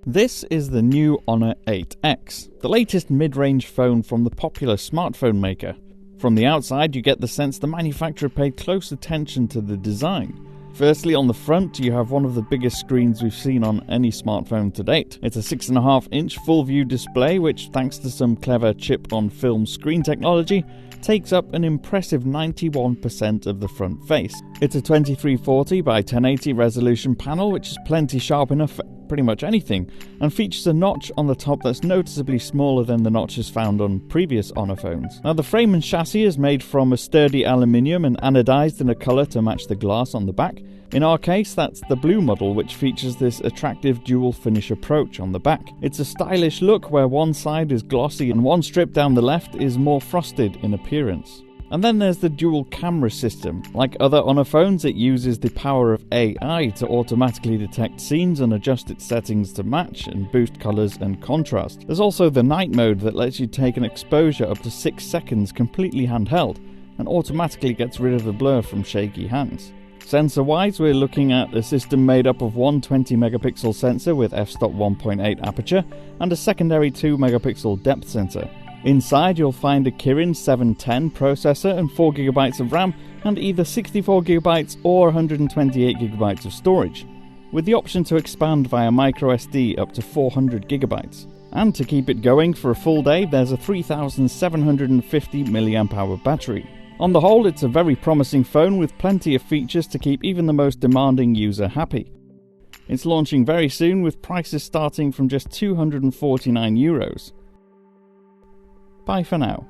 This is the new Honor 8X, the latest mid-range phone from the popular smartphone maker. From the outside, you get the sense the manufacturer paid close attention to the design. Firstly, on the front, you have one of the biggest screens we've seen on any smartphone to date. It's a 6.5-inch full-view display which, thanks to some clever chip-on-film screen technology, takes up an impressive 91% of the front face. It's a 2340 by 1080 resolution panel which is plenty sharp enough for pretty much anything, and features a notch on the top that's noticeably smaller than the notches found on previous Honor phones. Now, the frame and chassis is made from a sturdy aluminium and anodized in a colour to match the glass on the back. In our case, that's the blue model, which features this attractive dual finish approach on the back. It's a stylish look where one side is glossy and one strip down the left is more frosted in appearance. And then there's the dual camera system. Like other Honor phones, it uses the power of AI to automatically detect scenes and adjust its settings to match and boost colours and contrast. There's also the night mode that lets you take an exposure up to 6 seconds completely handheld and automatically gets rid of the blur from shaky hands. Sensor-wise, we're looking at a system made up of one 20-megapixel sensor with f-stop 1.8 aperture and a secondary 2-megapixel depth sensor. Inside, you'll find a Kirin 710 processor and 4GB of RAM and either 64GB or 128GB of storage, with the option to expand via microSD up to 400GB. And to keep it going for a full day, there's a 3750 mAh battery. On the whole, it's a very promising phone with plenty of features to keep even the most demanding user happy. It's launching very soon with prices starting from just €249. Bye for now.